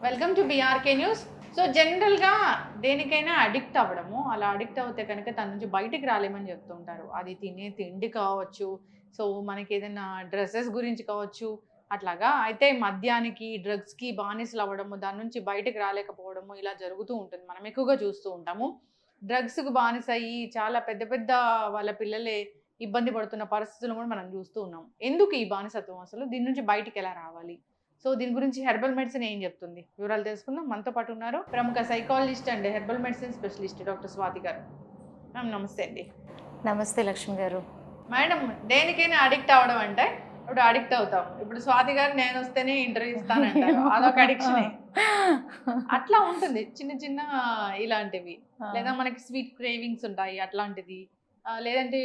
Welcome to BRK news. So జనరల్‌గా దేనికైనా addict అవ్వడము, అలా అడిక్ట్ అవుతే కనుక దాని నుంచి బయటికి రాలేమని చెప్తూ ఉంటారు. అది తినే తిండి కావచ్చు, సో మనకేదైనా డ్రెసెస్ గురించి కావచ్చు, అట్లాగా. అయితే మద్యానికి, డ్రగ్స్‌కి బానిసలవ్వడము, దాని నుంచి బయటకి రాలేకపోవడము ఇలా జరుగుతూ ఉంటుంది. మనం ఎక్కువగా చూస్తూ ఉంటాము. డ్రగ్స్‌కి బానిసయ్యి చాలా పెద్ద పెద్ద వాళ్ళ పిల్లలే ఇబ్బంది పడుతున్న పరిస్థితులను కూడా మనం చూస్తూ ఉన్నాం. ఎందుకు ఈ బానిసత్వం అసలు? దీని నుంచి బయటికెలా రావాలి? సో, దీని గురించి హెర్బల్ మెడిసిన్ ఏం చెప్తుంది? వివరాలు తెలుసుకుందాం. మనతో పాటు ఉన్నారు ప్రముఖ psychologist and herbal medicine specialist doctor Swathi గారు. మ్యామ్ నమస్తే అండి. నమస్తే లక్ష్మి గారు. మేడం, దేనికైనా అడిక్ట్ అవ్వడం అంటే ఇప్పుడు అడిక్ట్ అవుతాం. ఇప్పుడు స్వాతి గారు నేనొస్తేనే ఇంటర్వ్యూ ఇస్తానంటారు. అదొక అడిక్షనే. అట్లా ఉంటుంది. చిన్న చిన్న ఇలాంటివి. లేదా మనకి స్వీట్ క్రేవింగ్స్ ఉంటాయి అట్లాంటిది. లేదంటే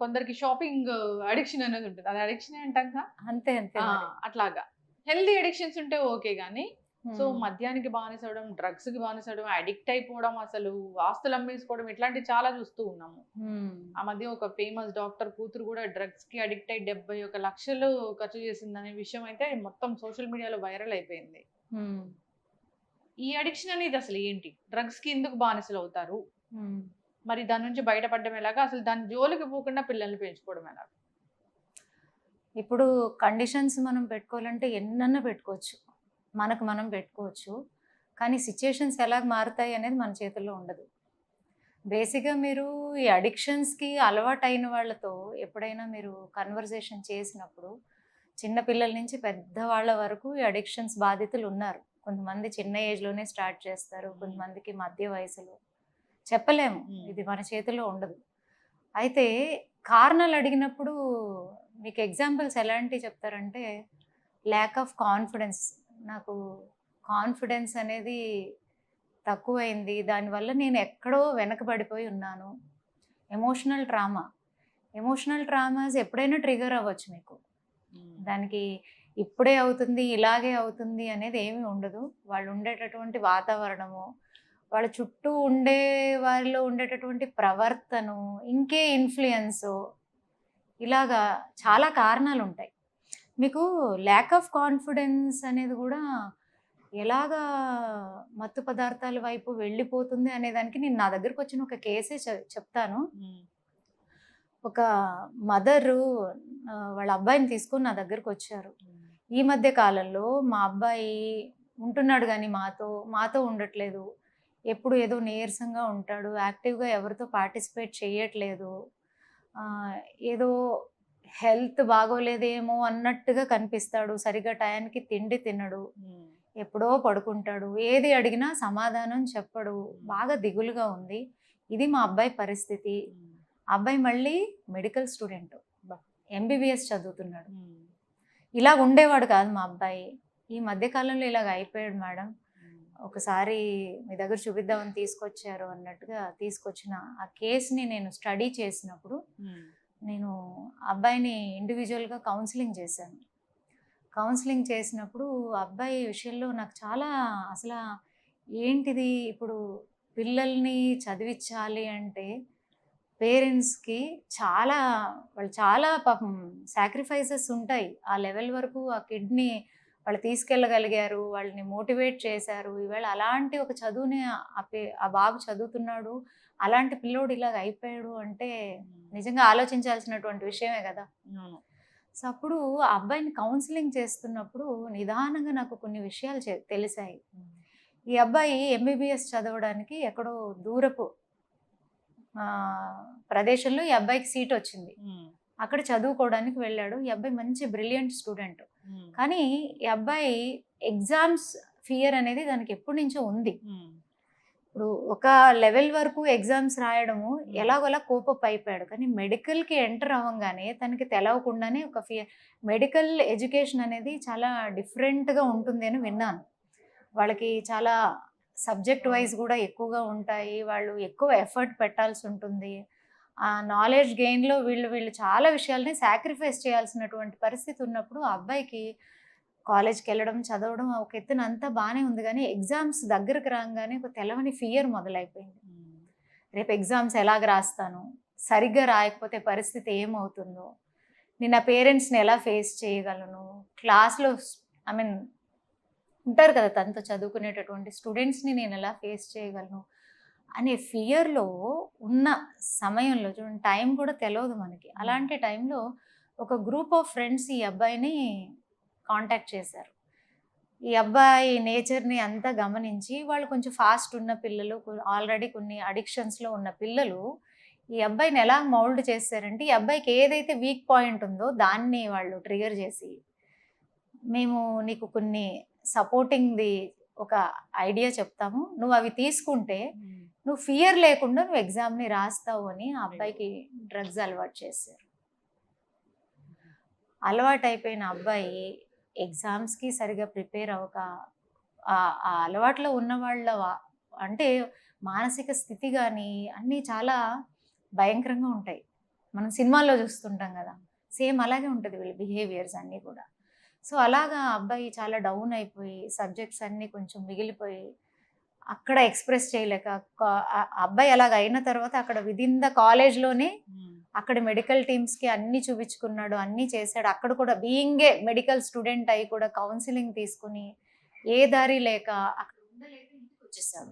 కొందరికి షాపింగ్ అడిక్షన్ అనేది ఉంటుంది. అది అడిక్షనే అంటాంగా? అంతే అంతే ఆ! మరి. అట్లాగా. హెల్తీ అడిక్షన్స్ ఉంటే ఓకే గానీ, సో హ్మ్. మద్యానికి బానిసవ్వడం, డ్రగ్స్‌కి బానిసవ్వడం, అడిక్ట్ అయిపోవడం, అసలు ఆస్తులు అమ్మేసుకోవడం ఇట్లాంటివి చాలా చూస్తూ ఉన్నాము. హ్మ్. ఆ మధ్య ఒక ఫేమస్ డాక్టర్ కూతురు గూడా డ్రగ్స్‌కి అడిక్ట్ అయ్యి 71,00,000 ఖర్చు చేసిందనే విషయం అయితే మొత్తం సోషల్ మీడియాలో వైరల్ అయిపోయింది. హ్మ్. ఈ అడిక్షన్ అనేది అసలు ఏంటి? డ్రగ్స్‌కి ఎందుకు బానిసలవుతారు? హ్మ్. మరి దాని నుంచి బయటపడడం ఎలాగా? అసలు దాని జోలికి పోకుండా పిల్లల్ని పెంచుకోవడం ఎలాగా? ఇప్పుడు కండిషన్స్ మనం పెట్టుకోవాలంటే ఎన్నన్నా పెట్టుకోవచ్చు. మనకు మనం పెట్టుకోవచ్చు. కానీ సిట్యుయేషన్స్ ఎలాగ మారుతాయి అనేది మన చేతుల్లో ఉండదు. బేసిక్‌గా మీరు ఈ అడిక్షన్స్‌కి అలవాటైన వాళ్ళతో ఎప్పుడైనా మీరు కన్వర్జేషన్ చేసినప్పుడు, చిన్న పిల్లల నుంచి పెద్దవాళ్ళ వరకు ఈ అడిక్షన్స్ బాధితులు ఉన్నారు. కొంతమంది చిన్న ఏజ్‌లోనే స్టార్ట్ చేస్తారు. హ్మ్. కొంతమందికి మధ్య వయసులో. చెప్పలేము. హ్మ్. ఇది మన చేతుల్లో ఉండదు. అయితే కారణాలు అడిగినప్పుడు మీకు ఎగ్జాంపుల్స్ ఎలాంటివి చెప్తారంటే, ల్యాక్ ఆఫ్ కాన్ఫిడెన్స్. నాకు కాన్ఫిడెన్స్ అనేది తక్కువైంది. దానివల్ల నేను ఎక్కడో వెనకబడిపోయి ఉన్నాను. Emotional trauma. ఎమోషనల్ ట్రామాస్ ఎప్పుడైనా ట్రిగ్గర్ అవ్వచ్చు మీకు. హ్మ్. దానికి ఇప్పుడే అవుతుంది, ఇలాగే అవుతుంది అనేది ఏమీ ఉండదు. వాళ్ళు ఉండేటటువంటి వాతావరణము, వాళ్ళ చుట్టూ ఉండే వారిలో ఉండేటటువంటి ప్రవర్తనో, ఇంకే ఇన్‌ఫ్లూయెన్సో ఇలాగా చాలా కారణాలుంటాయి. మీకు ల్యాక్ ఆఫ్ కాన్ఫిడెన్స్ అనేది గూడా ఎలాగా మత్తు పదార్థాల వైపు వెళ్ళిపోతుంది అనేదానికి నేను నా దగ్గరకొచ్చిన ఒక కేసే చెప్తాను. హ్మ్. ఒక మదరు వాళ్ళ అబ్బాయిని తీసుకొని నా దగ్గరకొచ్చారు. హ్మ్. ఈ మధ్య కాలంలో మా అబ్బాయి ఉంటున్నాడు గానీ మాతో ఉండట్లేదు. ఎప్పుడు ఏదో నీరసంగా ఉంటాడు. యాక్టివ్‌గా ఎవరితో పార్టిసిపేట్ చెయ్యట్లేదు. ఆహ్, ఏదో హెల్త్ బాగోలేదేమో అన్నట్టుగా కనిపిస్తాడు. సరిగ్గా టయానికి తిండి తినడు. హ్మ్. ఎప్పుడో పడుకుంటాడు. ఏది అడిగినా సమాధానం చెప్పడు. హ్మ్. బాగా దిగులుగా ఉంది. ఇది మా అబ్బాయి పరిస్థితి. హ్మ్. అబ్బాయి మళ్ళీ మెడికల్ స్టూడెంట్. అబ్బా! ఎంబీబీఎస్ చదువుతున్నాడు. హ్మ్. ఇలాగ ఉండేవాడు కాదు మా అబ్బాయి. ఈ మధ్య కాలంలో ఇలాగ అయిపోయాడు మేడం. హ్మ్. ఒకసారి మీ దగ్గర చూపిద్దామని తీసుకొచ్చారు అన్నట్టుగా తీసుకొచ్చిన ఆ కేస్‌ని నేను స్టడీ చేసినప్పుడు, హ్మ్. నేను అబ్బాయిని ఇండివిడ్యువల్‌గా కౌన్సెలింగ్ చేశాను. కౌన్సెలింగ్ చేసినప్పుడు అబ్బాయి విషయంలో నాకు చాలా అసల ఏంటిది ఇప్పుడు పిల్లల్ని చదివిచ్చాలి అంటే పేరెంట్స్‌కి చాలా వాళ్ళు చాలా పాపం సాక్రిఫైసెస్ ఉంటాయి. ఆ లెవెల్ వరకు ఆ కిడ్‌ని వాళ్ళు తీసుకెళ్ళగలిగారు. వాళ్ళని మోటివేట్ చేశారు. ఈవేళ అలాంటి ఒక చదువుని ఆ బాబు చదువుతున్నాడు. అలాంటి పిల్లోడు ఇలాగ అయిపోయాడు అంటే హ్మ్. నిజంగా ఆలోచించాల్సినటువంటి విషయమే గదా! అవును. సో, అప్పుడు ఆ అబ్బాయిని కౌన్సెలింగ్ చేస్తున్నప్పుడు నిదానంగా నాకు కొన్ని విషయాలు తెలిసాయి. హ్మ్. ఈ అబ్బాయి ఎంబీబీఎస్ చదవడానికి ఎక్కడో దూరపు ప్రదేశంలో ఈ అబ్బాయికి సీటొచ్చింది. హ్మ్. అక్కడ చదువుకోవడానికి వెళ్ళాడు. ఈ అబ్బాయి మంచి బ్రిలియంట్ స్టూడెంట్. హ్మ్. కానీ ఈ అబ్బాయి ఎగ్జామ్స్ ఫియర్ అనేది దానికి ఎప్పటినుంచో ఉంది. హ్మ్. ఇప్పుడు ఒక లెవెల్ వరకు ఎగ్జామ్స్ రాయడము హ్మ్. ఎలాగోలా కోపప్ అయిపోయాడు. కానీ మెడికల్‌కి ఎంటర్ అవ్వంగానే తనకి తెలవకుండానే ఒక మెడికల్ ఎడ్యుకేషన్ అనేది చాలా డిఫరెంట్‌గా ఉంటుంది అని విన్నాను. వాళ్ళకి చాలా సబ్జెక్ట్ అవును. వైస్ గూడా ఎక్కువగా ఉంటాయి. వాళ్ళు ఎక్కువ ఎఫర్ట్ పెట్టాల్సుంటుంది. ఆ నాలెడ్జ్ గెయిన్‌లో వీళ్ళు చాలా విషయాల్ని సాక్రిఫైస్ చేయాల్సినటువంటి పరిస్థితి ఉన్నప్పుడు ఆ అబ్బాయికి కాలేజ్‌కెళ్ళడం, చదవడం ఒక ఎత్తున అంతా బానే ఉంది గానీ, ఎగ్జామ్స్ దగ్గరకు రాంగానే ఒక తెలవని ఫియర్ మొదలైపోయింది. హ్మ్. రేపు ఎగ్జామ్స్ ఎలాగ రాస్తాను? సరిగ్గా రాయకపోతే పరిస్థితి ఏమవుతుందో? నేను నా పేరెంట్స్‌ని ఎలా ఫేస్ చేయగలను? క్లాస్‌లో ఐ మీన్ ఉంటారు కదా తనతో చదువుకునేటటువంటి స్టూడెంట్స్ని నేను ఎలా ఫేస్ చేయగలను అనే ఫియర్లో ఉన్న సమయంలో చూడండి, టైం కూడా తెలియదు మనకి. అలాంటి టైంలో ఒక గ్రూప్ ఆఫ్ ఫ్రెండ్స్ ఈ అబ్బాయిని కాంటాక్ట్ చేశారు. ఈ అబ్బాయి నేచర్ని అంతా గమనించి, వాళ్ళు కొంచెం ఫాస్ట్ ఉన్న పిల్లలు, ఆల్రెడీ కొన్ని అడిక్షన్స్లో ఉన్న పిల్లలు ఈ అబ్బాయిని ఎలా మౌల్డ్ చేశారంటే, ఈ అబ్బాయికి ఏదైతే వీక్ పాయింట్ ఉందో దాన్ని వాళ్ళు ట్రిగర్ చేసి, మేము నీకు కొన్ని సపోర్టింగ్ది ఒక ఐడియా చెప్తాము, నువ్వు అవి తీసుకుంటే నువ్వు ఫియర్ లేకుండా నువ్వు ఎగ్జామ్ని రాస్తావు అని ఆ అబ్బాయికి డ్రగ్స్ అలవాటు చేశారు. అలవాటు అయిపోయిన అబ్బాయి ఎగ్జామ్స్కి సరిగా ప్రిపేర్ అవ్వక, ఆ అలవాట్లో ఉన్న వాళ్ళ అంటే మానసిక స్థితి కానీ అన్నీ చాలా భయంకరంగా ఉంటాయి. మనం సినిమాల్లో చూస్తుంటాం కదా, సేమ్ అలాగే ఉంటుంది వీళ్ళ బిహేవియర్స్ అన్నీ కూడా. సో అలాగా అబ్బాయి చాలా డౌన్ అయిపోయి, సబ్జెక్ట్స్ అన్నీ కొంచెం మిగిలిపోయి, అక్కడ ఎక్స్ప్రెస్ చేయలేక, అబ్బాయి అలాగ అయిన తర్వాత అక్కడ విదిన్ ద కాలేజ్లోనే అక్కడ మెడికల్ టీమ్స్కి అన్నీ చూపించుకున్నాడు, అన్నీ చేశాడు. అక్కడ కూడా బీయింగే మెడికల్ స్టూడెంట్ అయి కూడా కౌన్సిలింగ్ తీసుకుని ఏ దారి లేక అక్కడ ఉండలేక ఇంటికి వచ్చేసాడు.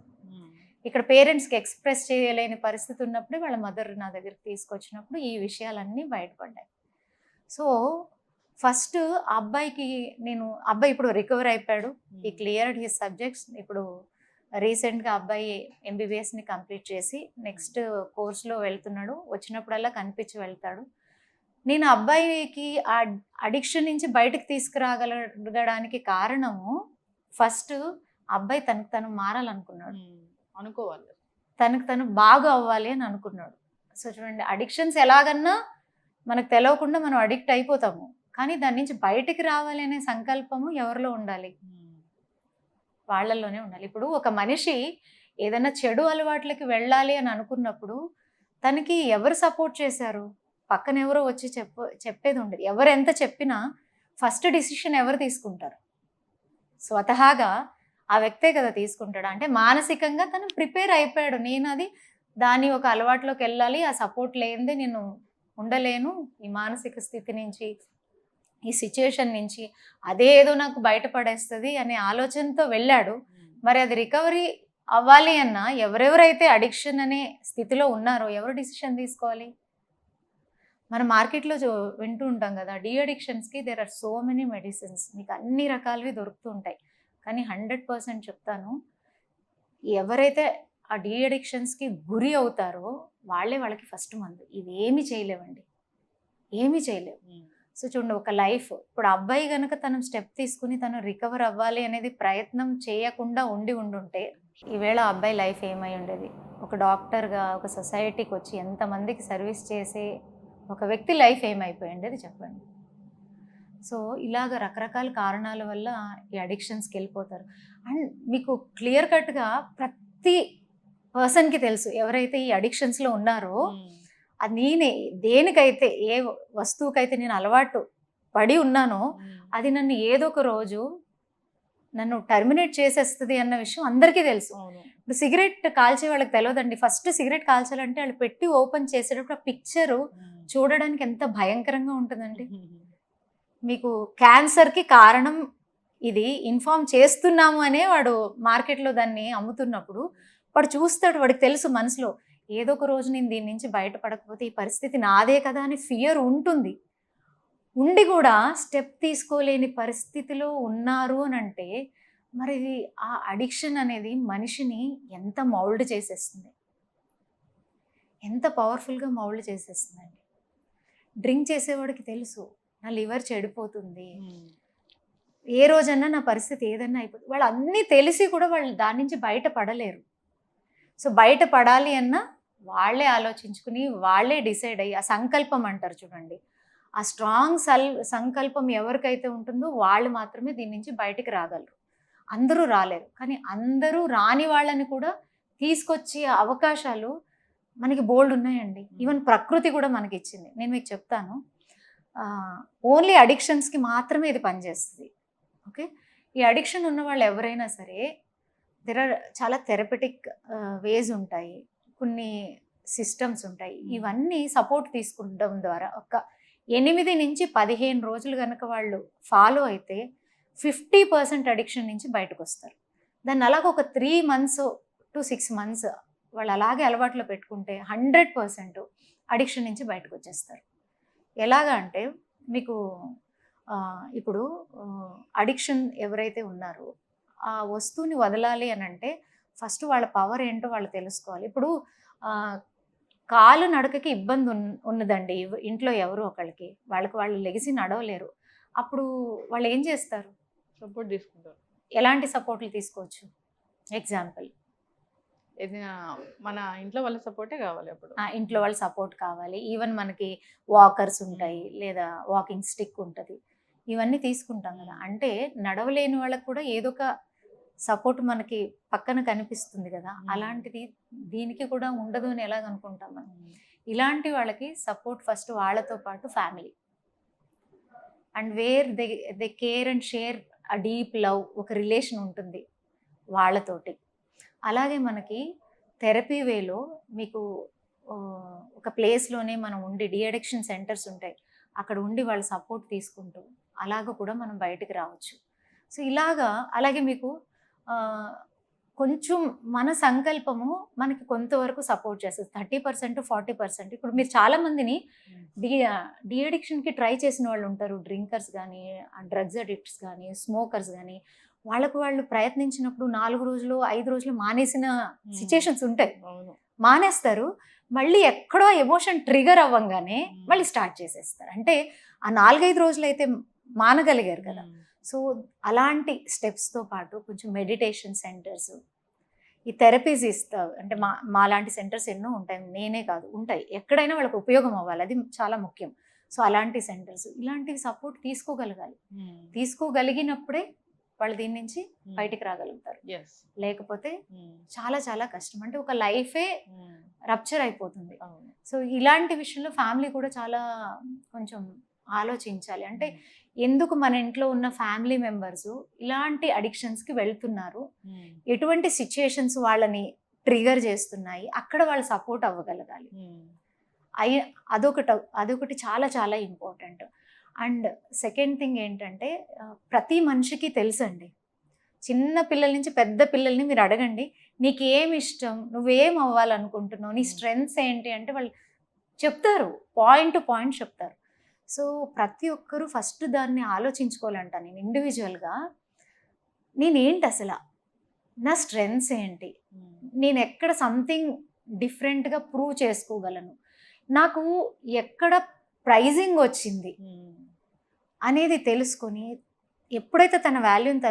ఇక్కడ పేరెంట్స్కి ఎక్స్ప్రెస్ చేయలేని పరిస్థితి ఉన్నప్పుడే వాళ్ళ మదర్ నా దగ్గరికి తీసుకొచ్చినప్పుడు ఈ విషయాలన్నీ బయటపడ్డాయి. సో ఫస్ట్ అబ్బాయికి అబ్బాయి ఇప్పుడు రికవర్ అయిపోయాడు, ఈ క్లియర్డ్ హిస్ సబ్జెక్ట్స్. ఇప్పుడు రీసెంట్గా అబ్బాయి ఎంబీబీఎస్ని కంప్లీట్ చేసి నెక్స్ట్ కోర్స్లో వెళ్తున్నాడు. వచ్చినప్పుడల్లా కనిపించి వెళ్తాడు. నేను అబ్బాయికి ఆ అడిక్షన్ నుంచి బయటకు తీసుకురాగలగడానికి కారణము, ఫస్ట్ అబ్బాయి తనకు తను మారాలనుకున్నాడు, అనుకోవాలి, తనకు తను బాగా అవ్వాలి అని అనుకున్నాడు. సో చూడండి, అడిక్షన్స్ ఎలాగన్నా మనకు తెలియకుండా మనం అడిక్ట్ అయిపోతాము, కానీ దాని నుంచి బయటికి రావాలి అనే సంకల్పము ఎవరిలో ఉండాలి? వాళ్ళల్లోనే ఉండాలి. ఇప్పుడు ఒక మనిషి ఏదైనా చెడు అలవాట్లకి వెళ్ళాలి అని అనుకున్నప్పుడు తనకి ఎవరు సపోర్ట్ చేశారు? పక్కన ఎవరో వచ్చి చెప్పేది ఉండదు. ఎవరు ఎంత చెప్పినా ఫస్ట్ డిసిషన్ ఎవరు తీసుకుంటారు? స్వతహాగా ఆ వ్యక్తే కదా తీసుకుంటాడు. అంటే మానసికంగా తను ప్రిపేర్ అయిపోయాడు, నేను దాని ఒక అలవాట్లోకి వెళ్ళాలి, ఆ సపోర్ట్ లేనిదే నేను ఉండలేను, ఈ మానసిక స్థితి నుంచి, ఈ సిచ్యుయేషన్ నుంచి అదేదో నాకు బయటపడేస్తుంది అనే ఆలోచనతో వెళ్ళాడు. మరి అది రికవరీ అవ్వాలి అన్నా ఎవరెవరైతే అడిక్షన్ అనే స్థితిలో ఉన్నారో ఎవరు డిసిషన్ తీసుకోవాలి? మన మార్కెట్లో వింటూ ఉంటాం కదా, డీ అడిక్షన్స్కి there are so many medicines, మీకు అన్ని రకాలవి దొరుకుతూ ఉంటాయి. కానీ 100% చెప్తాను, ఎవరైతే ఆ డీ అడిక్షన్స్కి గురి అవుతారో వాళ్ళకి ఫస్ట్ మందు. ఇవేమీ చేయలేవండి, ఏమీ చేయలేవు. సో చూడండి, ఒక లైఫ్, ఇప్పుడు అబ్బాయి కనుక తను స్టెప్ తీసుకుని తను రికవర్ అవ్వాలి అనేది ప్రయత్నం చేయకుండా ఉండుంటే ఈవేళ అబ్బాయి లైఫ్ ఏమై ఉండేది? ఒక డాక్టర్గా ఒక సొసైటీకి వచ్చి ఎంతమందికి సర్వీస్ చేసే ఒక వ్యక్తి లైఫ్ ఏమైపోయింది అది చెప్పండి. సో ఇలాగ రకరకాల కారణాల వల్ల ఈ అడిక్షన్స్కి వెళ్ళిపోతారు. అండ్ మీకు క్లియర్ కట్గా ప్రతి పర్సన్కి తెలుసు ఎవరైతే ఈ అడిక్షన్స్లో ఉన్నారో, అది నేనే దేనికైతే ఏ వస్తువుకైతే నేను అలవాటు పడి ఉన్నానో అది నన్ను ఏదో ఒక రోజు నన్ను టర్మినేట్ చేసేస్తుంది అన్న విషయం అందరికీ తెలుసు. ఇప్పుడు సిగరెట్ కాల్చే వాళ్ళకి తెలియదండి, ఫస్ట్ సిగరెట్ కాల్చాలంటే వాళ్ళు పెట్టి ఓపెన్ చేసేటప్పుడు ఆ పిక్చరు చూడడానికి ఎంత భయంకరంగా ఉంటుందండి. మీకు క్యాన్సర్కి కారణం ఇది ఇన్ఫార్మ్ చేస్తున్నాము అనే వాడు మార్కెట్లో దాన్ని అమ్ముతున్నప్పుడు వాడు చూస్తాడు, వాడికి తెలుసు మనసులో ఏదో ఒక రోజు నేను దీని నుంచి బయటపడకపోతే ఈ పరిస్థితి నాదే కదా అని ఫియర్ ఉంటుంది. ఉండి కూడా స్టెప్ తీసుకోలేని పరిస్థితిలో ఉన్నారు అని అంటే మరి ఆ అడిక్షన్ అనేది మనిషిని ఎంత మౌల్డ్ చేసేస్తుంది, ఎంత పవర్ఫుల్గా మౌల్డ్ చేసేస్తుందండి. డ్రింక్ చేసేవాడికి తెలుసు నా లివర్ చెడిపోతుంది, ఏ రోజన్నా నా పరిస్థితి ఏదన్నా అయిపోతుంది, వాళ్ళు అన్నీ తెలిసి కూడా వాళ్ళు దాని నుంచి బయటపడలేరు. సో బయటపడాలి అన్న వాళ్ళే ఆలోచించుకుని వాళ్ళే డిసైడ్ అయ్యి, ఆ సంకల్పం అంటారు చూడండి, ఆ స్ట్రాంగ్ సంకల్పం ఎవరికైతే ఉంటుందో వాళ్ళు మాత్రమే దీని నుంచి బయటికి రాగలరు. అందరూ రాలేరు, కానీ అందరూ రాని వాళ్ళని కూడా తీసుకొచ్చే అవకాశాలు మనకి బోల్డ్ ఉన్నాయండి. ఈవెన్ ప్రకృతి కూడా మనకి ఇచ్చింది. నేను మీకు చెప్తాను, ఓన్లీ అడిక్షన్స్కి మాత్రమే ఇది పనిచేస్తుంది. ఓకే, ఈ అడిక్షన్ ఉన్న వాళ్ళు ఎవరైనా సరే చాలా థెరపెటిక్ వేస్ ఉంటాయి, కొన్ని సిస్టమ్స్ ఉంటాయి. ఇవన్నీ సపోర్ట్ తీసుకుంటడం ద్వారా ఒక 8 నుంచి 15 రోజులు కనుక వాళ్ళు ఫాలో అయితే 50% అడిక్షన్ నుంచి బయటకు వస్తారు. దాన్ని అలాగ ఒక 3 months to 6 months వాళ్ళు అలాగే అలవాట్లో పెట్టుకుంటే 100% అడిక్షన్ నుంచి బయటకు వచ్చేస్తారు. ఎలాగా అంటే మీకు ఇప్పుడు అడిక్షన్ ఎవరైతే ఉన్నారో ఆ వస్తువుని వదలాలి అని అంటే ఫస్ట్ వాళ్ళ పవర్ ఏంటో వాళ్ళు తెలుసుకోవాలి. ఇప్పుడు కాలు నడకకి ఇబ్బంది ఉన్నదండి ఇంట్లో ఎవరు ఒకళ్ళకి, వాళ్ళు లెగిసి నడవలేరు. అప్పుడు వాళ్ళు ఏం చేస్తారు? సపోర్ట్ తీసుకుంటారు. ఎలాంటి సపోర్ట్లు తీసుకోవచ్చు? ఎగ్జాంపుల్ ఏదైనా మన ఇంట్లో వాళ్ళ సపోర్టే కావాలి అప్పుడు. ఇంట్లో వాళ్ళ సపోర్ట్ కావాలి. ఈవెన్ మనకి వాకర్స్ ఉంటాయి, లేదా వాకింగ్ స్టిక్ ఉంటుంది, ఇవన్నీ తీసుకుంటాం కదా. అంటే నడవలేని వాళ్ళకి కూడా ఏదో ఒక సపోర్ట్ మనకి పక్కన కనిపిస్తుంది కదా. అలాంటిది దీనికి కూడా ఉండదు అని ఎలాగ అనుకుంటాం మనం? ఇలాంటి వాళ్ళకి సపోర్ట్ ఫస్ట్ వాళ్ళతో పాటు family, and where they care and share a deep love, ఒక రిలేషన్ ఉంటుంది వాళ్ళతోటి. అలాగే మనకి థెరపీ వేలో మీకు ఒక ప్లేస్లోనే మనం ఉండి డిఅడిక్షన్ సెంటర్స్ ఉంటాయి, అక్కడ ఉండి వాళ్ళ సపోర్ట్ తీసుకుంటూ అలాగ కూడా మనం బయటికి రావచ్చు. సో ఇలాగా అలాగే మీకు కొంచెం మన సంకల్పము మనకి కొంతవరకు సపోర్ట్ చేస్తుంది. 30% 40%. ఇప్పుడు మీరు చాలామందిని డిఅడిక్షన్కి ట్రై చేసిన వాళ్ళు ఉంటారు, డ్రింకర్స్ కానీ, డ్రగ్స్ అడిక్ట్స్ కానీ, స్మోకర్స్ కానీ. వాళ్ళు ప్రయత్నించినప్పుడు 4 రోజులు 5 రోజులు మానేసిన సిచ్యుయేషన్స్ ఉంటాయి. మానేస్తారు, మళ్ళీ ఎక్కడో ఎమోషన్ ట్రిగర్ అవ్వంగానే మళ్ళీ స్టార్ట్ చేసేస్తారు. అంటే ఆ 4-5 రోజులు అయితే మానగలిగారు కదా. సో అలాంటి స్టెప్స్తో పాటు కొంచెం మెడిటేషన్ సెంటర్స్, ఈ థెరపీస్ ఇస్తారు. అంటే మా లాంటి సెంటర్స్ ఎన్నో ఉంటాయి, నేనే కాదు ఉంటాయి, ఎక్కడైనా వాళ్ళకి ఉపయోగం అవ్వాలి, అది చాలా ముఖ్యం. సో అలాంటి సెంటర్స్, ఇలాంటివి సపోర్ట్ తీసుకోగలగాలి. తీసుకోగలిగినప్పుడే వాళ్ళు దీని నుంచి బయటికి రాగలుగుతారు. లేకపోతే చాలా చాలా కష్టం. అంటే ఒక లైఫే రప్చర్ అయిపోతుంది. సో ఇలాంటి విషయంలో ఫ్యామిలీ కూడా చాలా కొంచెం ఆలోచించాలి. అంటే ఎందుకు మన ఇంట్లో ఉన్న ఫ్యామిలీ మెంబర్స్ ఇలాంటి అడిక్షన్స్కి వెళ్తున్నారు, ఎటువంటి సిచ్యుయేషన్స్ వాళ్ళని ట్రిగర్ చేస్తున్నాయి, అక్కడ వాళ్ళు సపోర్ట్ అవ్వగలగాలి. అదొకటి చాలా చాలా ఇంపార్టెంట్. అండ్ సెకండ్ థింగ్ ఏంటంటే ప్రతి మనిషికి తెలుసండి, చిన్న పిల్లల నుంచి పెద్ద పిల్లల్ని మీరు అడగండి, నీకు ఏమి ఇష్టం, నువ్వేం అవ్వాలనుకుంటున్నావు, నీ స్ట్రెంగ్స్ ఏంటి అంటే వాళ్ళు చెప్తారు, పాయింట్ టు పాయింట్ చెప్తారు. సో ప్రతి ఒక్కరూ ఫస్ట్ దాన్ని ఆలోచించుకోవాలంట. నేను ఇండివిజువల్గా నేనేంటి అసలు, నా స్ట్రెంగ్స్ ఏంటి, నేను ఎక్కడ సంథింగ్ డిఫరెంట్గా ప్రూవ్ చేసుకోగలను, నాకు ఎక్కడ ప్రైజింగ్ వచ్చింది అనేది తెలుసుకొని ఎప్పుడైతే తన వాల్యూని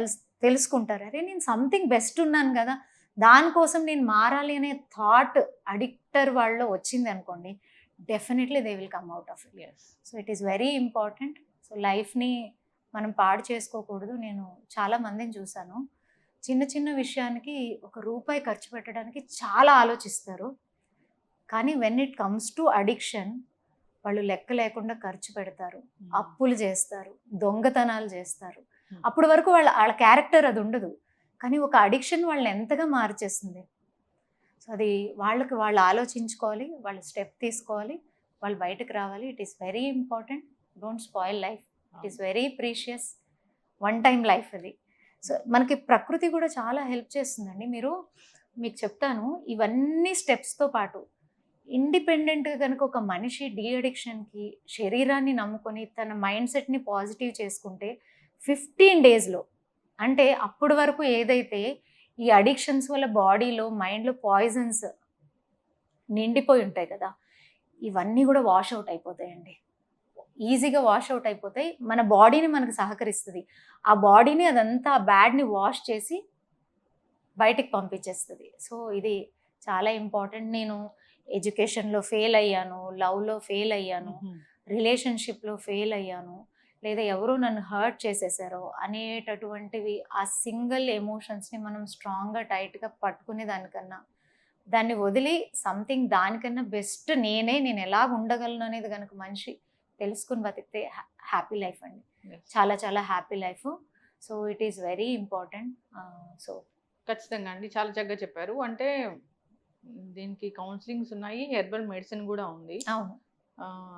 తెలుసుకుంటారో, అరే నేను సంథింగ్ బెస్ట్ ఉన్నాను కదా, దానికోసం నేను మారాలి అనే థాట్ అడిక్టర్ వాళ్ళలో వచ్చింది అనుకోండి, definitely they will come out of it. So it is very important. So లైఫ్ని మనం పాడు చేసుకోకూడదు. నేను చాలా మందిని చూశాను, చిన్న చిన్న విషయానికి ₹1 ఖర్చు పెట్టడానికి చాలా ఆలోచిస్తారు, కానీ when it comes to addiction వాళ్ళు లెక్క లేకుండా ఖర్చు పెడతారు, అప్పులు చేస్తారు, దొంగతనాలు చేస్తారు. అప్పటి వరకు వాళ్ళ క్యారెక్టర్ అది ఉండదు, కానీ ఒక అడిక్షన్ వాళ్ళని ఎంతగా మార్చేస్తుంది. సో అది వాళ్ళు ఆలోచించుకోవాలి, వాళ్ళు స్టెప్ తీసుకోవాలి, వాళ్ళు బయటకు రావాలి. It is very important. Don't spoil life, it is very precious, one time life అది. సో మనకి ప్రకృతి కూడా చాలా హెల్ప్ చేస్తుందండి. మీకు చెప్తాను, ఇవన్నీ స్టెప్స్తో పాటు ఇండిపెండెంట్గా కనుక ఒక మనిషి డిఅడిక్షన్కి శరీరాన్ని నమ్ముకొని తన మైండ్ సెట్ని పాజిటివ్ చేసుకుంటే 15 daysలో, అంటే అప్పటి వరకు ఏదైతే ఈ అడిక్షన్స్ వల్ల బాడీలో మైండ్లో పాయిజన్స్ నిండిపోయి ఉంటాయి కదా, ఇవన్నీ కూడా వాష్ అవుట్ అయిపోతాయండి. ఈజీగా వాష్ అవుట్ అయిపోతాయి. మన బాడీని మనకు సహకరిస్తుంది, ఆ బాడీని అదంతా బ్యాడ్ని వాష్ చేసి బయటికి పంపించేస్తుంది. సో ఇది చాలా ఇంపార్టెంట్. నేను ఎడ్యుకేషన్లో ఫెయిల్ అయ్యాను, లవ్లో ఫెయిల్ అయ్యాను, రిలేషన్షిప్లో ఫెయిల్ అయ్యాను, లేదా ఎవరో నన్ను హర్ట్ చేసేసారో అనేటటువంటివి, ఆ సింగిల్ ఎమోషన్స్ని మనం స్ట్రాంగ్గా టైట్గా పట్టుకునే దానికన్నా దాన్ని వదిలి సంథింగ్ దానికన్నా బెస్ట్ నేను ఎలా ఉండగలను అనేది కనుక మనిషి తెలుసుకుని బతికితే హ్యాపీ లైఫ్ అండి, చాలా చాలా happy life. So it is very important. So ఖచ్చితంగా అండి, చాలా చక్కగా చెప్పారు. అంటే దీనికి కౌన్సిలింగ్స్ ఉన్నాయి, హెర్బల్ మెడిసిన్ కూడా ఉంది. అవును,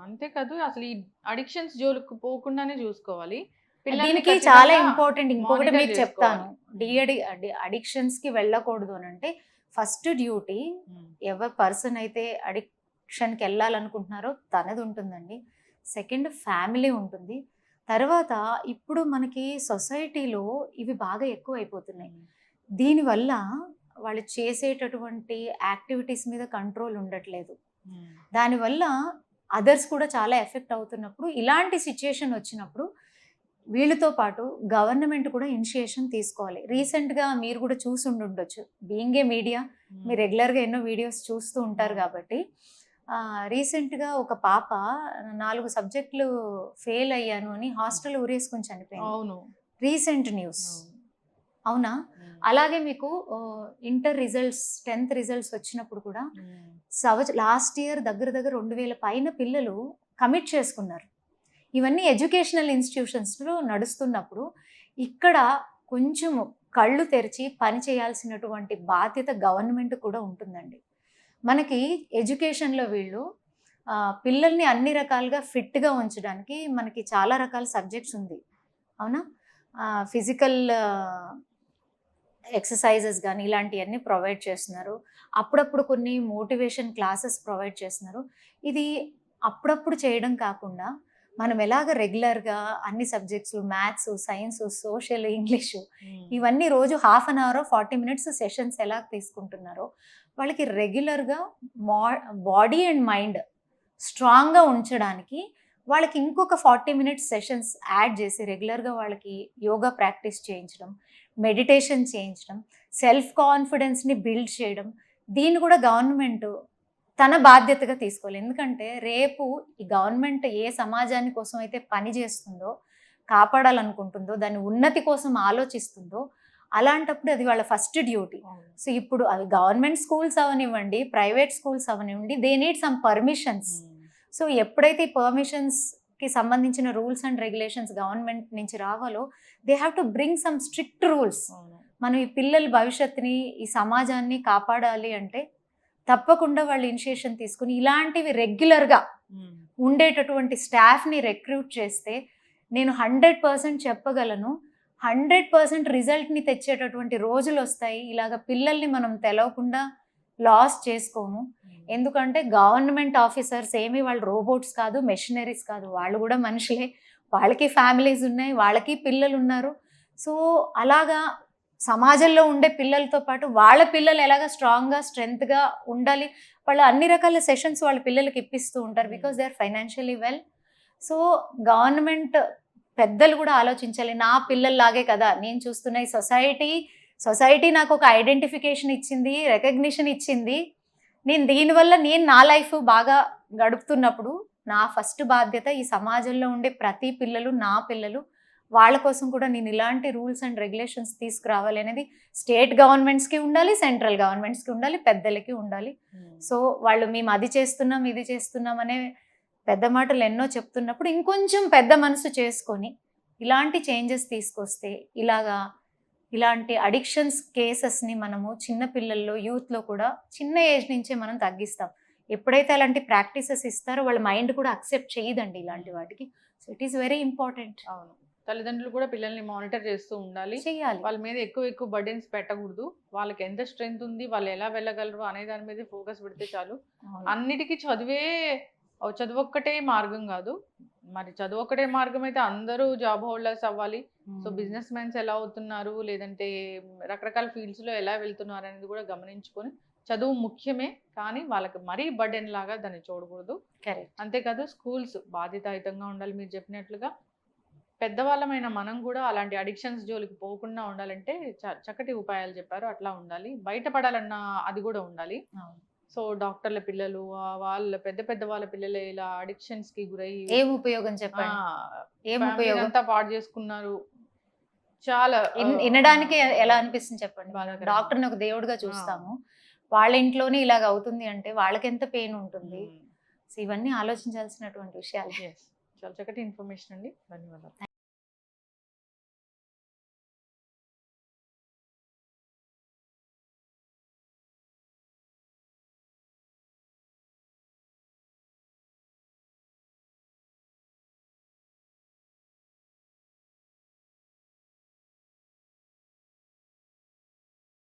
అంతేకాదు అసలు ఈ అడిక్షన్స్ జోలికి పోకుండానే చూసుకోవాలి. పిల్లల్ని దీనికి చాలా ఖచ్చితంగా ఇంపార్టెంట్ ఇంకొకటి monitor మీకు చెప్తాను. చేసుకోవాలి. అడిక్షన్స్ కి వెళ్ళకూడదు అని అంటే ఫస్ట్ డ్యూటీ ఉమ్, ఎవరి పర్సన్ అయితే అడిక్షన్కి వెళ్ళాలనుకుంటున్నారో తనది ఉంటుందండి. సెకండ్ ఫ్యామిలీ ఉంటుంది. తర్వాత ఇప్పుడు మనకి సొసైటీలో ఇవి బాగా ఎక్కువ అయిపోతున్నాయి. దీనివల్ల వాళ్ళు చేసేటటువంటి యాక్టివిటీస్ మీద కంట్రోల్ ఉండట్లేదు. ఉమ్, దానివల్ల అదర్స్ కూడా చాలా ఎఫెక్ట్ అవుతున్నప్పుడు ఇలాంటి సిచ్యుయేషన్ వచ్చినప్పుడు వీళ్ళతో పాటు గవర్నమెంట్ కూడా ఇనిషియేషన్ తీసుకోవాలి. రీసెంట్గా మీరు కూడా చూసి ఉండొచ్చు. బీయింగ్ ఏ మీడియా మీరు రెగ్యులర్గా ఎన్నో వీడియోస్ చూస్తూ ఉంటారు కాబట్టి రీసెంట్గా ఒక పాప 4 సబ్జెక్టులు ఫెయిల్ అయ్యాను అని హాస్టల్ ఊరేసుకొని చనిపోయింది. అవును. Recent news. అవును. అవునా? అలాగే మీకు ఇంటర్ రిజల్ట్స్ 10th రిజల్ట్స్ వచ్చినప్పుడు కూడా లాస్ట్ ఇయర్ దగ్గర దగ్గర 2000 పైన పిల్లలు కమిట్ చేసుకున్నారు. ఇవన్నీ ఎడ్యుకేషనల్ ఇన్స్టిట్యూషన్స్లో నడుస్తున్నప్పుడు ఇక్కడ కొంచెం కళ్ళు తెరిచి పని చేయాల్సినటువంటి బాధ్యత గవర్నమెంట్ కూడా ఉంటుందండి. మనకి ఎడ్యుకేషన్లో వీళ్ళు పిల్లల్ని అన్ని రకాలుగా ఫిట్గా ఉంచడానికి మనకి చాలా రకాల సబ్జెక్ట్స్ ఉంది. అవునా? ఫిజికల్ ఎక్సర్సైజెస్ కానీ ఇలాంటివన్నీ ప్రొవైడ్ చేస్తున్నారు. అప్పుడప్పుడు కొన్ని మోటివేషన్ క్లాసెస్ ప్రొవైడ్ చేస్తున్నారు. ఇది అప్పుడప్పుడు చేయడం కాకుండా మనం ఎలాగ రెగ్యులర్గా అన్ని subjects maths, science, social, English ఇవన్నీ రోజు half an hour 40 minutes sessions ఎలా తీసుకుంటున్నారో వాళ్ళకి రెగ్యులర్గా బాడీ అండ్ మైండ్ స్ట్రాంగ్గా ఉంచడానికి వాళ్ళకి ఇంకొక 40 మినిట్స్ సెషన్స్ యాడ్ చేసి రెగ్యులర్గా వాళ్ళకి యోగా ప్రాక్టీస్ చేయించడం, మెడిటేషన్ చేయించడం, సెల్ఫ్ కాన్ఫిడెన్స్ని బిల్డ్ చేయడం, దీన్ని కూడా గవర్నమెంట్ తన బాధ్యతగా తీసుకోవాలి. ఎందుకంటే రేపు ఈ గవర్నమెంట్ ఏ సమాజాని కోసం అయితే పని చేస్తుందో, కాపాడాలనుకుంటుందో, దాని ఉన్నతి కోసం ఆలోచిస్తుందో అలాంటప్పుడు అది వాళ్ళ ఫస్ట్ డ్యూటీ. సో ఇప్పుడు అవి గవర్నమెంట్ స్కూల్స్ అవనివ్వండి, ప్రైవేట్ స్కూల్స్ అవనివ్వండి, they need some permissions. So ఎప్పుడైతే ఈ పర్మిషన్స్కి సంబంధించిన రూల్స్ అండ్ రెగ్యులేషన్స్ గవర్నమెంట్ నుంచి రావాలో they have to bring some strict rules. మనం ఈ పిల్లల భవిష్యత్తుని, ఈ సమాజాన్ని కాపాడాలి అంటే తప్పకుండా వాళ్ళు ఇనిషియేషన్ తీసుకుని ఇలాంటివి రెగ్యులర్గా ఉండేటటువంటి స్టాఫ్ని రిక్రూట్ చేస్తే నేను 100% చెప్పగలను, 100% రిజల్ట్ని తెచ్చేటటువంటి రోజులు వస్తాయి. ఇలాగ పిల్లల్ని మనం తెలవకుండా లాస్ చేసుకోము. ఎందుకంటే గవర్నమెంట్ ఆఫీసర్స్ ఏమి వాళ్ళు రోబోట్స్ కాదు, మెషినరీస్ కాదు, వాళ్ళు కూడా మనుషులే, వాళ్ళకి ఫ్యామిలీస్ ఉన్నాయి, వాళ్ళకి పిల్లలు ఉన్నారు. సో అలాగా సమాజంలో ఉండే పిల్లలతో పాటు వాళ్ళ పిల్లలు ఎలాగ స్ట్రాంగ్గా స్ట్రెంగ్త్గా ఉండాలి, వాళ్ళు అన్ని రకాల సెషన్స్ వాళ్ళ పిల్లలకి ఇప్పిస్తూ ఉంటారు because they are financially well. So government పెద్దలు కూడా ఆలోచించాలి, నా పిల్లల్లాగే కదా నేను చూస్తున్న ఈ సొసైటీ నాకు ఒక ఐడెంటిఫికేషన్ ఇచ్చింది, రికగ్నిషన్ ఇచ్చింది, నేను దీనివల్ల నేను నా లైఫ్ బాగా గడుపుతున్నప్పుడు నా ఫస్ట్ బాధ్యత ఈ సమాజంలో ఉండే ప్రతి పిల్లలు నా పిల్లలు, వాళ్ళ కోసం కూడా నేను ఇలాంటి రూల్స్ అండ్ రెగ్యులేషన్స్ తీసుకురావాలి అనేది స్టేట్ గవర్నమెంట్స్కి ఉండాలి, సెంట్రల్ గవర్నమెంట్స్కి ఉండాలి, పెద్దలకి ఉండాలి. సో వాళ్ళు మేము అది చేస్తున్నాం ఇది చేస్తున్నాం అనే పెద్ద మాటలు ఎన్నో చెప్తున్నప్పుడు ఇంకొంచెం పెద్ద మనసు చేసుకొని ఇలాంటి చేంజెస్ తీసుకొస్తే ఇలాంటి అడిక్షన్స్ కేసెస్ని మనము చిన్నపిల్లల్లో యూత్లో కూడా చిన్న ఏజ్ నుంచే మనం తగ్గిస్తాం. ఎప్పుడైతే అలాంటి ప్రాక్టీసెస్ ఇస్తారో వాళ్ళ మైండ్ కూడా అక్సెప్ట్ చేయదండి ఇలాంటి వాటికి. So it is very important. అవును, తల్లిదండ్రులు కూడా పిల్లల్ని మానిటర్ చేస్తూ ఉండాలి, చేయాలి. వాళ్ళ మీద ఎక్కువ బర్డెన్స్ పెట్టకూడదు, వాళ్ళకి ఎంత స్ట్రెంగ్త్ ఉంది, వాళ్ళు ఎలా వెళ్ళగలరు అనే దాని మీద ఫోకస్ పెడితే చాలు. అన్నిటికీ చదువు ఒక్కటే మార్గం కాదు. మరి చదువు ఒక్కటే మార్గం అయితే అందరూ జాబ్ హోల్డర్స్ అవ్వాలి. సో బిజినెస్ మెన్స్ ఎలా అవుతున్నారు, లేదంటే రకరకాల ఫీల్డ్స్లో ఎలా వెళ్తున్నారు అనేది కూడా గమనించుకొని చదువు ముఖ్యమే, కానీ వాళ్ళకి మరీ బర్డెన్ లాగా దాన్ని చూడకూడదు. కరెక్ట్. అంతేకాదు స్కూల్స్ బాధ్యతాయుతంగా ఉండాలి. మీరు చెప్పినట్లుగా పెద్దవాళ్ళమైన మనం కూడా అలాంటి అడిక్షన్స్ జోలికి పోకుండా ఉండాలంటే చక్కటి ఉపాయాలు చెప్పారు, అట్లా ఉండాలి. బయటపడాలన్న అది కూడా ఉండాలి. సో డాక్టర్ల పిల్లలు, వాళ్ళ పెద్ద వాళ్ళ పిల్లలే ఇలా అడిక్షన్స్ కి గురై ఏం ఉపయోగం చెప్పండి, ఏం ఉపయోగం అంతా పాడు చేసుకున్నారు. చాలా వినడానికి ఎలా అనిపిస్తుంది చెప్పండి. డాక్టర్ని ఒక దేవుడిగా చూస్తాము, వాళ్ళ ఇంట్లోనే ఇలాగ అవుతుంది అంటే వాళ్ళకి ఎంత పెయిన్ ఉంటుంది. సో ఇవన్నీ ఆలోచించాల్సినటువంటి విషయాలు. చాలా చక్కటి ఇన్ఫర్మేషన్ అండి, ధన్యవాదాలు.